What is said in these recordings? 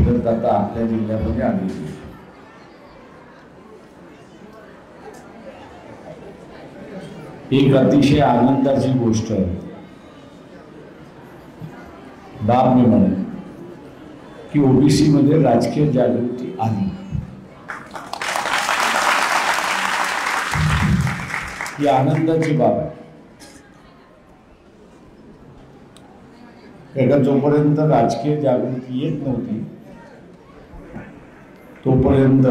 पद्धत आता आपल्या जिल्ह्यामध्ये आली. एक अतिशय आनंदाची गोष्ट बाब मी म्हणेन की ओबीसी मध्ये राजकीय जागृती आली. ही आनंदाची बाब आहे. कारण जोपर्यंत राजकीय जागृती येत नव्हती तोपर्यंत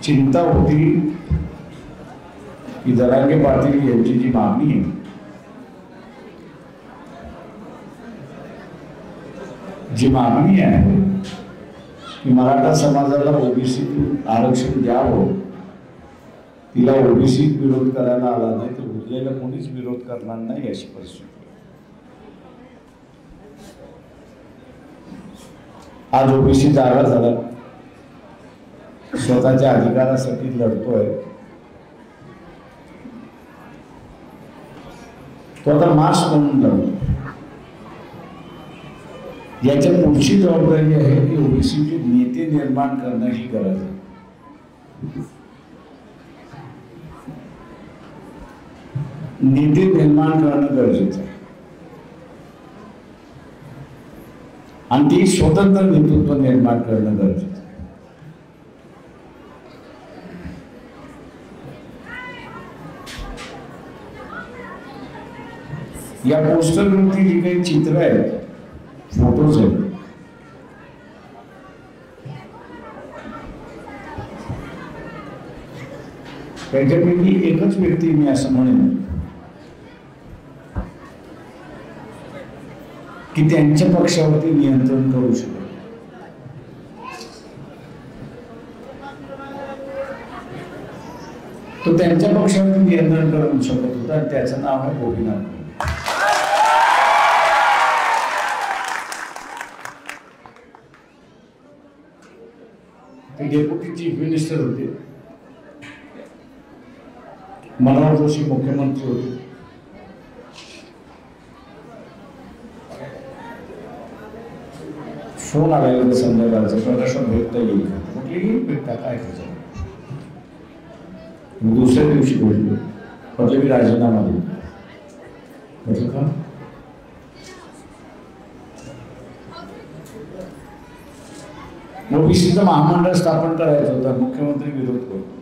चिंता होती की जरांगे पाटील यांची जी मागणी आहे की मराठा समाजाला ओबीसी आरक्षण द्यावं, तिला ओबीसी विरोध करायला आला नाही तर उरलेला कोणीच विरोध करणार नाही अशी परिस्थिती. आज ओबीसी जागा झाला, स्वतःच्या अधिकारासाठी लढतोय. तो आता मास म्हणून लढतो. याच्या पुढची जबाबदारी आहे की ओबीसीचे नेते निर्माण करणं ही गरज आहे. नेते निर्माण करणं गरजेचं आहे आणि ती स्वतंत्र नेतृत्व निर्माण करणं गरजेचं आहे. या पोस्टरवरती जी काही चित्र आहेत, फोटोज आहेत, त्याच्यापैकी एकच व्यक्ती मी असं म्हणेन की त्यांच्या पक्षावरती नियंत्रण करू शकतो. तो त्यांच्या पक्षावरती नियंत्रण करू शकत होता आणि त्याचं नाव आहे गोपीनाथ. ते डेप्युटी चीफ मिनिस्टर होते, मनोहर जोशी मुख्यमंत्री होते. फोन आलेला संध्याकाळचा, प्रकाशात भेटता येईल का? कुठलीही भेटता काय करायचं. दुसऱ्या दिवशी बोललो, म्हटलं मी राजीनामा देतो. म्हटलं का? ओबीसीचं महामंडळ स्थापन करायचं होतं, मुख्यमंत्री विरोध करतो.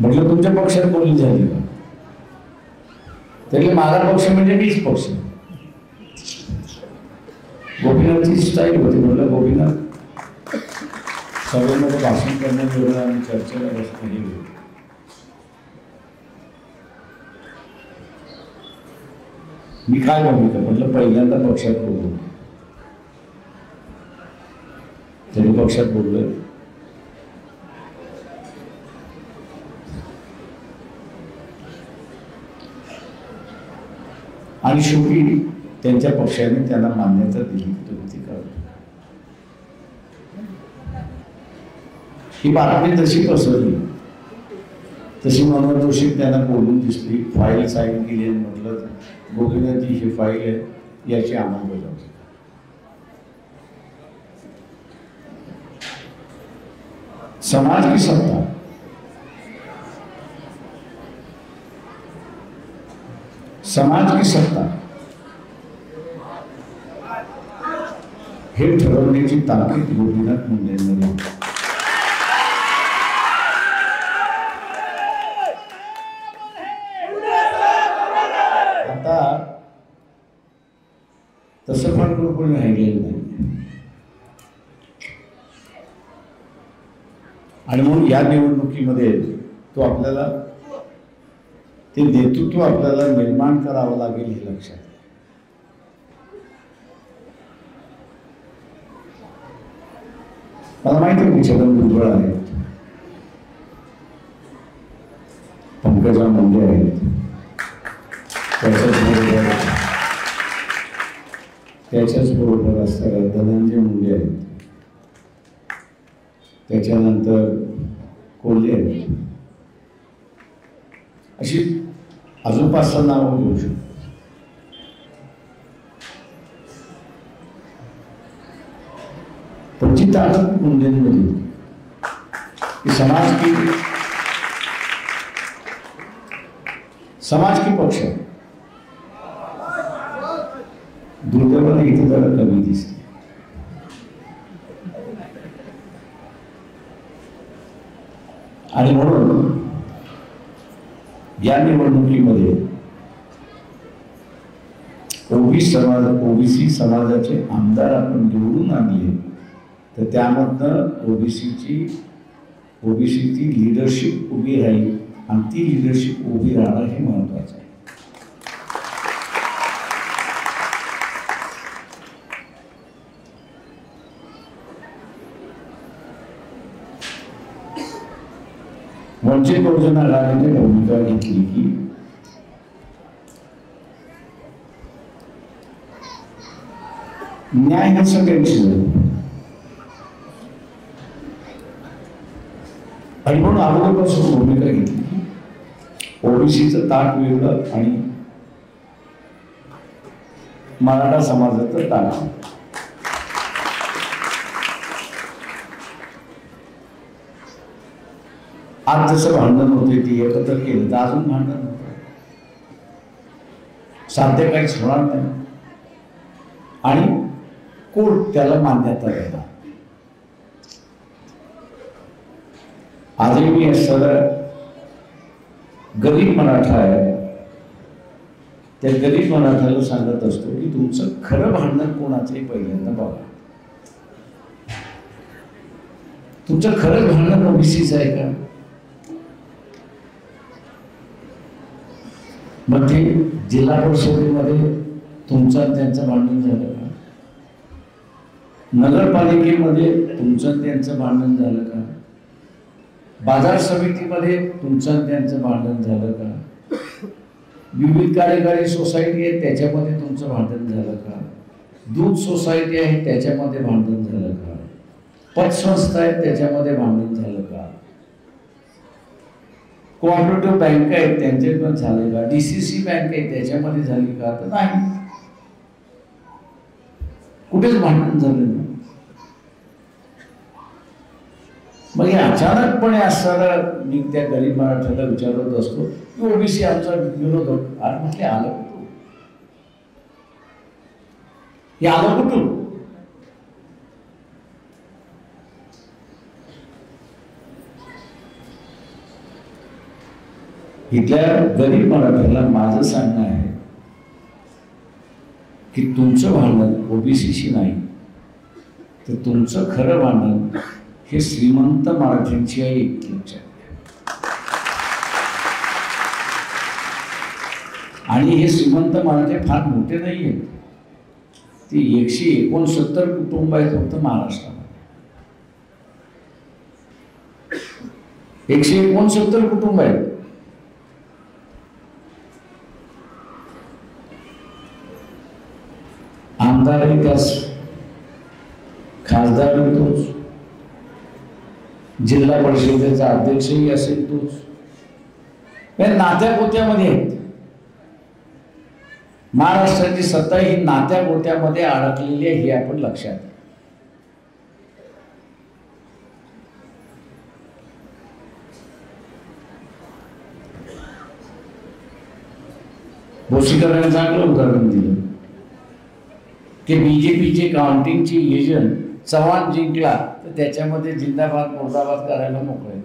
म्हटलं तुमच्या पक्षात बोलणी झाली का? त्याला माझा पक्ष म्हणजे मीच पक्ष. गोपीनाथची स्टाईल होती. म्हटलं गोपीनाथ सभेमध्ये भाषण करण्यात आणि चर्चेला बसणं हे होतं. मी काय भूमिका? म्हटलं पहिल्यांदा पक्षात बोललो. त्यांनी पक्षात बोललोय. आणि शेवटी त्यांच्या पक्षाने त्यांना मान्यता दिली की तुम्ही ती करा. ही बातमी तशी पसरली, तशी मनोहर जोशी त्यांना बोलून दिसली. फाईल साईन केली आणि म्हटलं गोपीनाथजी ही फाईल आहे, याची अंमलबजावणी. समाज की सत्ता, समाज की सत्ता हे ठरवण्याची ताकीद गोपीनाथ मुंडेंमध्ये. आता तसं पण कोणी राहिलेलं नाही आणि म्हणून या निवडणुकीमध्ये तो आपल्याला ते नेतृत्व आपल्याला निर्माण करावं लागेल हे लक्षात. मला माहिती आहे छगन भुजबळ आहेत, पंकजा मुंडे आहेत, त्याच्याच बरोबर असणाऱ्या धनंजय मुंडे आहेत, त्याच्यानंतर कोल्हे आहेत, अशी अजून 5-6 नावं घेऊ शकतो. पण जी ताकद मुंडेंमध्ये होती की समाज की पक्ष दुर्दैवाने इथे जरा कमी दिसते. आणि म्हणून या निवडणुकीमध्ये ओबीसी समाजाचे आमदार आपण निवडून आणले तर त्यामधनं ओबीसीची लीडरशिप उभी राहील आणि ती लीडरशिप उभी राहणं हे महत्वाचं आहे. वंचित बहुजन आघाडीने भूमिका घेतली की न्याय हे सगळ्यांची आणि म्हणून अगोदरपासून भूमिका घेतली की ओबीसीचं ताट वेगळं आणि मराठा समाजाचं ताट. आज जसं भांडण होते ती एकत्र केलं तर अजून भांडण होतं. साध्य काहीच होणार नाही आणि कोर्ट त्याला मान्यता देणार. आजही मी सगळं गरीब मराठा आहे त्या गरीब मराठाला सांगत असतो की तुमचं खरं भांडण कोणाचंही पहिल्यांदा बघा. तुमचं खरं भांडण ओबीसीच आहे का? मग ते जिल्हा परिषदेमध्ये तुमचं त्यांचं भांडण झालं का? नगरपालिकेमध्ये तुमचं त्यांचं भांडण झालं का? बाजार समितीमध्ये तुमचं त्यांचं भांडण झालं का? विविध कार्यकारी सोसायटी आहे त्याच्यामध्ये तुमचं भांडण झालं का? दूध सोसायटी आहे त्याच्यामध्ये भांडण झालं का? पतसंस्था आहेत त्याच्यामध्ये भांडण झालं का? कोऑपरेटिव्ह बँक आहेत त्यांच्याकडून झाले का? डीसीसी बँक आहे त्याच्यामध्ये झाली का? तर नाही, कुठेच भांडण झालं नाही. मग हे अचानकपणे असताना मी त्या गरीब मराठ्याला विचारत असतो की ओबीसी आमचा विरोधक. आणि म्हटले आलं कुठून? हे आलं कुठून? इथल्या गरीब मराठ्याला माझं सांगणं आहे की तुमचं भांडण ओबीसीशी नाही तर तुमचं खरं भांडण हे श्रीमंत मराठ्यांची आहे. एक लक्षात घ्या. आणि हे श्रीमंत मराठे फार मोठे नाही आहेत. ते 169 कुटुंब आहेत फक्त महाराष्ट्रामध्ये. 169 कुटुंब आहेत. आमदारही त्याच, खासदारही तोच, जिल्हा परिषदेचा अध्यक्षही असेल तोच. नात्या गोत्यामध्ये आहेत. महाराष्ट्राची सत्ता ही नात्या गोत्यामध्ये अडकलेली आहे हे आपण लक्षात. भोसीकरांनी चांगलं उदाहरण दिलं की बीजेपीचे काउंटिंगची एजंट चव्हाण जिंकला तर त्याच्यामध्ये जिंदाबाद मुर्दाबाद करायला मोकळे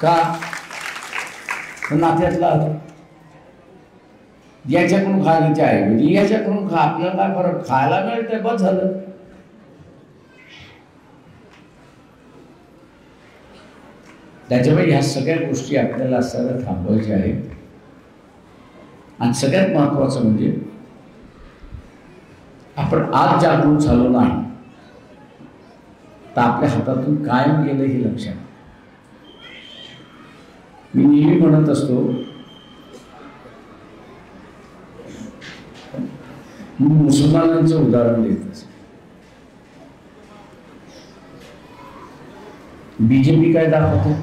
का? नात्यातला याच्याकडून खाण्याच्या ऐवजी याच्याकडून खा. आपल्याला काय फरक? खायला मिळतंय बस झालं. त्याच्यामुळे ह्या सगळ्या गोष्टी आपल्याला असताना थांबवायच्या आहेत. आणि सगळ्यात महत्वाचं म्हणजे आपण आज जागरूक झालो नाही तर आपल्या हातातून कायम गेलं हे लक्षात. मी नेहमी म्हणत असतो मुसलमानांचं उदाहरण देत असतो. बीजेपी काय दाखवतो?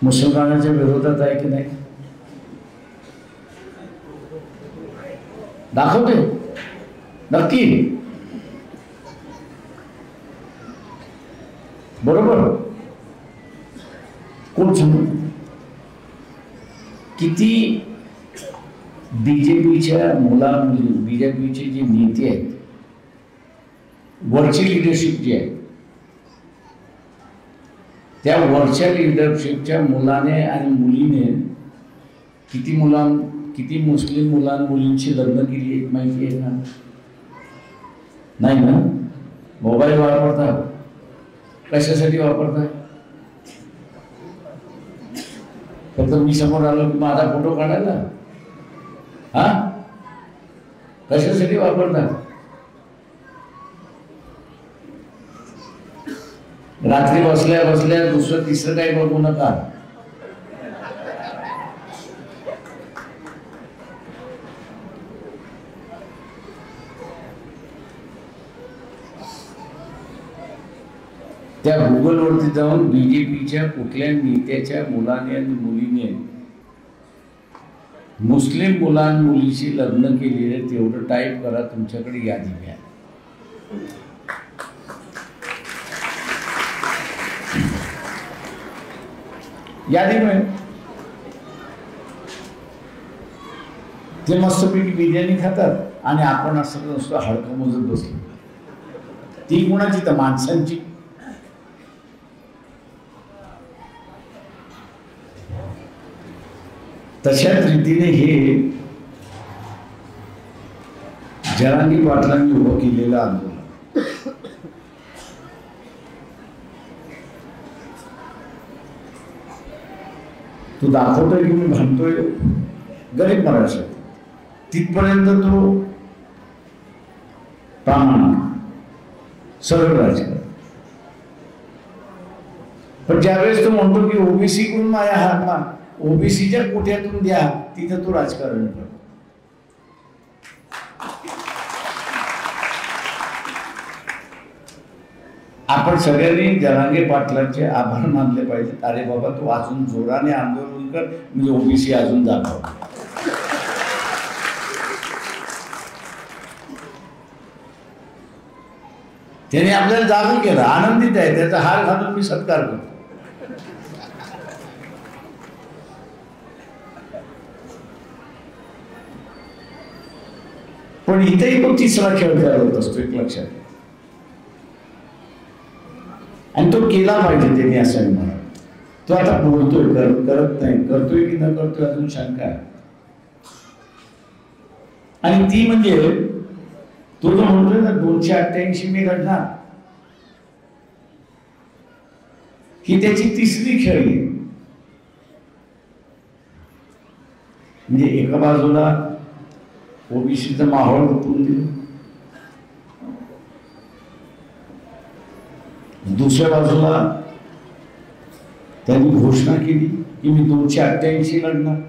मुसलमानाच्या विरोधात आहे की नाही? दाखवते नक्की, बरोबर. कोण सांगू? किती बीजेपीच्या मुली, बीजेपीचे जे नेते आहेत, वरची लिडरशिप जी आहे, त्या वरच्या लिडरशिपच्या मुलाने आणि मुलीने किती मुस्लिम मुलींची लग्न केली एक माहिती आहे का? नाही ना? मोबाईल वापरता, कशासाठी वापरता? फक्त मी समोर आलो की माझा फोटो काढायला? हा, कशासाठी वापरता? रात्री बसल्या बसल्या दुसरं तिसरं काही बघू नका. त्या गुगलवरती जाऊन बीजेपीच्या कुठल्या नेत्याच्या मुलाने आणि मुलीने मुस्लिम मुलीशी लग्न केलेले तेवढं टाईप करा, तुमच्याकडे यादी घ्या. यादी मिळेल. ते मस्तपैकी बिर्याणी खातात आणि आपण असं नुसतं हडकं मोजत बसलो. ती कोणाची? तर माणसांची. तशाच रीतीने हे जरांगी पाटलांनी उभं केलेलं आंदोलन, तो दाखवतोय की मी भांडतोय गरीब मराठी, तिथपर्यंत तो प्रामाणिक सरळ राजकारण. पण ज्यावेळेस तो म्हणतो की ओबीसी कडून माझ्या हातमा ओबीसीच्या कोट्यातून द्या, तिथं तो राजकारण करतो. आपण सगळ्यांनी जरांगे पाटलांचे आभार मानले पाहिजेत. अरे बाबा, तू अजून जोराने आंदोलन कर, म्हणजे ओबीसी अजून दाखव. त्याने आपल्याला जागून केलं, आनंदित आहे, त्याचा हार घालून मी सत्कार करतो. पण इथेही तो तिसरा खेळ खेळत असतो, एक लक्षात. आणि तो केला पाहिजे त्यांनी, असं म्हणा. तो आता बोलतोय, करत नाही, करतोय की न करतोय अजून शंका आहे. आणि ती म्हणजे तो जो म्हणतोय ना 288 मी लढणार, ही त्याची तिसरी खेळी. म्हणजे एका बाजूला ओबीसीचा माहोल उठवून दिला, दुसऱ्या बाजूला त्यांनी घोषणा केली की मी 288 लढणार.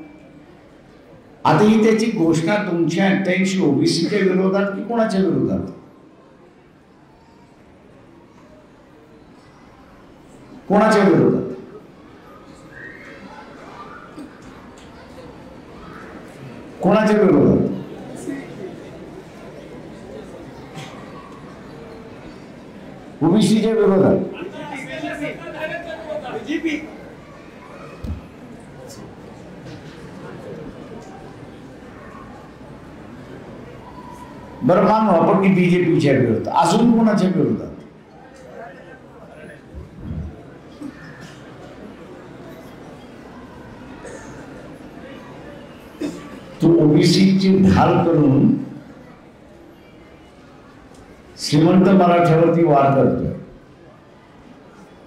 आता ही त्याची घोषणा 288 ओबीसीच्या विरोधात की कोणाच्या विरोधात? कोणाच्या विरोधात? कोणाच्या विरोधात? ओबीसीच्या विरोधात. बरं, मानू आपण की बीजेपीच्या विरोधात. अजून कोणाच्या विरोधात? तो ओबीसीची ढाल करून श्रीमंत मराठ्यावरती वार करतोय.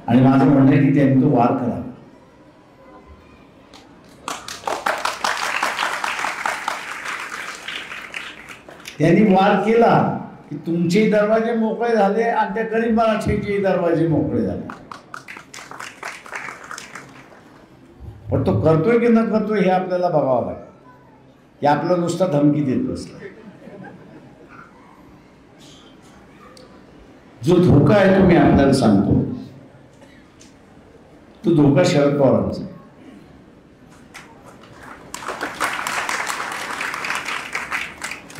आणि माझं म्हणणं आहे की त्यांनी तो वार करा. त्यांनी वार केला की तुमचे दरवाजे मोकळे झाले आणि त्या गरीब मराठ्याचे दरवाजे मोकळे झाले. पण तो करतोय की न करतोय हे आपल्याला बघावं लागेल, की आपला नुसता धमकी देत बसला. जो धोका आहे तो मी आपल्याला सांगतो, तो धोका शरद पवारांचा आहे.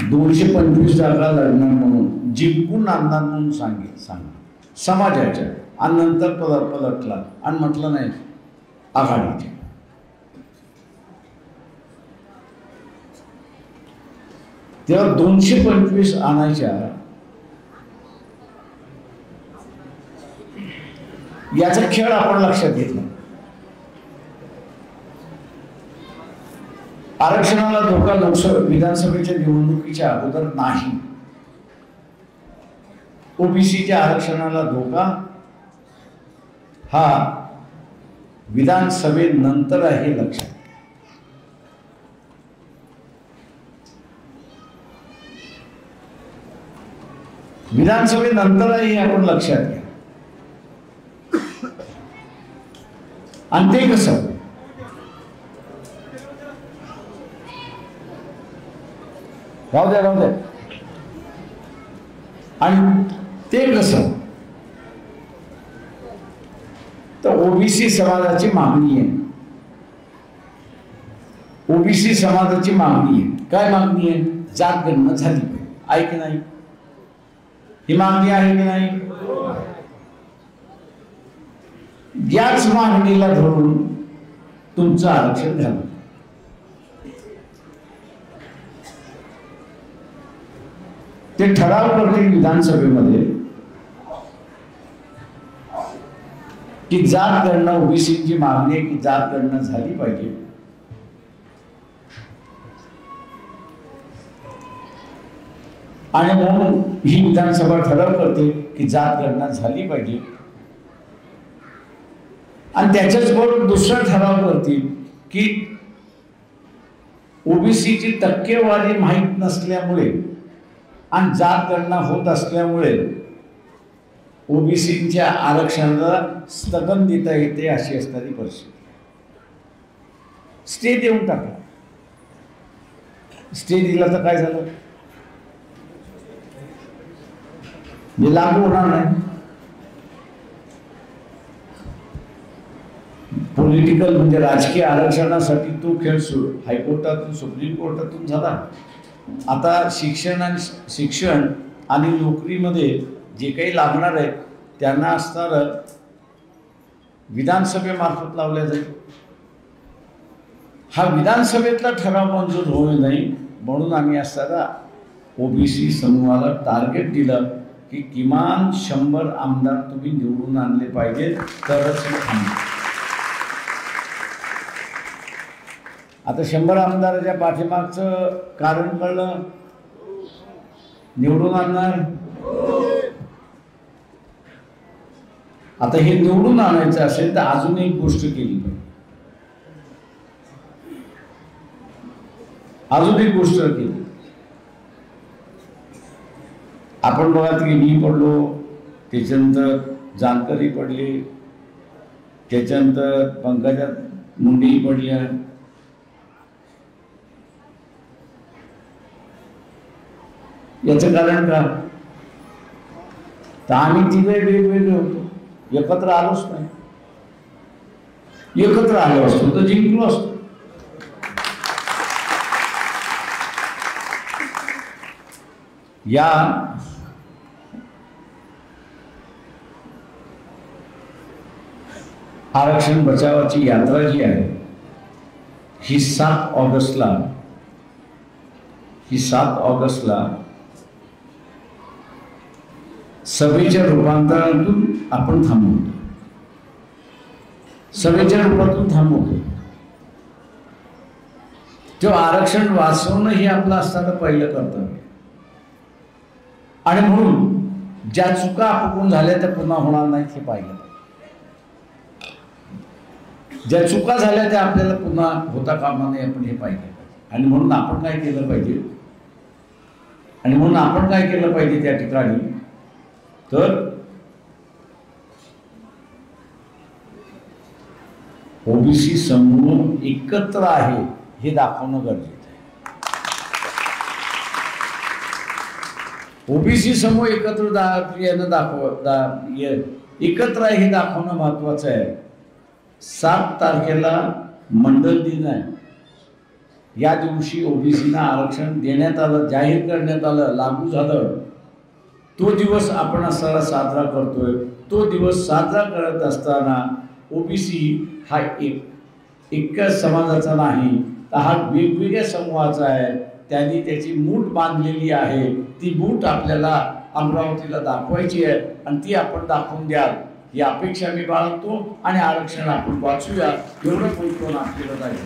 225 जागा लढणार म्हणून जिंकून आणणार म्हणून सांगा समाजाच्या, आणि नंतर पलटला आणि म्हटलं नाही आघाडीच्या. तेव्हा 225 आणायच्या, याचा खेळ आपण लक्षात घेतला. आरक्षणाला धोका विधानसभेच्या निवडणुकीच्या अगोदर नाही. ओबीसीच्या आरक्षणाला धोका हा विधानसभेनंतर आहे, लक्षात. विधानसभेनंतर आहे हे आपण लक्षात घ्या. आणि ते कसं? राहू द्या. आणि ते कसं? तर ओबीसी समाजाची मागणी आहे. ओबीसी समाजाची मागणी आहे. काय मागणी आहे? जात गणना झाली पाहिजे. आहे की नाही? ही मागणी आहे की नाही? याच मागणीला धरून तुमचं आरक्षण झालं. ते ठराव करतील विधानसभेमध्ये की जात गणना, ओबीसीची मागणी आहे की जात गणना झाली पाहिजे. आणि म्हणून ही विधानसभा ठराव करते की जात गणना झाली पाहिजे. आणि त्याच्याच बरोबर दुसरा ठराव करतील की ओबीसीची टक्केवारी माहीत नसल्यामुळे आणि जात गणना होत असल्यामुळे ओबीसीच्या आरक्षणाला स्थगन देता येते, अशी असणारी परिस्थिती. स्टे देऊन टाकला. स्टे दिला तर काय झालं? हे लागू होणार नाही. पॉलिटिकल म्हणजे राजकीय आरक्षणासाठी तो खेळ हायकोर्टातून सुप्रीम कोर्टातून झाला. आता शिक्षण आणि नोकरीमध्ये जे काही लागणार आहे त्यांना असणार विधानसभेमार्फत लावल्या जाईल. हा विधानसभेतला ठराव मंजूर होऊ नये म्हणून आम्ही असताना ओबीसी समूहाला टार्गेट दिलं की किमान 100 आमदार तुम्ही निवडून आणले पाहिजे तरच. आता 100 आमदाराच्या पाठीमागचं कारण कळलं. निवडून आणणार. आता हे निवडून आणायचं असेल तर अजून एक गोष्ट केली पाहिजे. अजून एक गोष्ट केली. आपण बघा की मी पडलो, त्याच्यानंतर जानकरी पडली, त्याच्यानंतर पंकजा मुंडेही पडल्या. याचं कारण का? तर आम्ही तिघे वेगवेगळे होतो, एकत्र आलोच नाही. एकत्र आलो असतो तर जिंकलो असतो. या आरक्षण बचावाची यात्रा जी आहे ही 7 ऑगस्टला सभेच्या रूपांतरातून आपण थांबवतो. सभेच्या रूपातून थांबवतो. तेव्हा आरक्षण वाचवणं हे आपलं असताना पहिलं कर्तव्य. आणि म्हणून ज्या चुका आपण झाल्या त्या पुन्हा होणार नाहीत हे पाहिलं. ज्या चुका झाल्या त्या आपल्याला पुन्हा होता कामा नये आपण हे पाहिलं. आणि म्हणून आपण काय केलं पाहिजे? त्या ठिकाणी तर ओबीसी समूह एकत्र आहे हे दाखवणं गरजेचं आहे. ओबीसी समूह एकत्र एकत्र आहे हे दाखवणं महत्वाचं आहे. 7 तारखेला मंडल दिन आहे. या दिवशी ओबीसीना आरक्षण देण्यात आलं, जाहीर करण्यात आलं, लागू झालं, तो दिवस आपण असा साजरा करतोय. तो दिवस साजरा करत असताना ओबीसी हा एकच समाजाचा नाही, तर हा वेगवेगळ्या समूहाचा आहे. त्यांनी त्याची मूठ बांधलेली आहे. ती मूठ आपल्याला अमरावतीला दाखवायची आहे आणि ती आपण दाखवून द्याल ही अपेक्षा मी बाळगतो आणि आरक्षण आपण वाचूया एवढं बोलतो आपल्याला जाईल.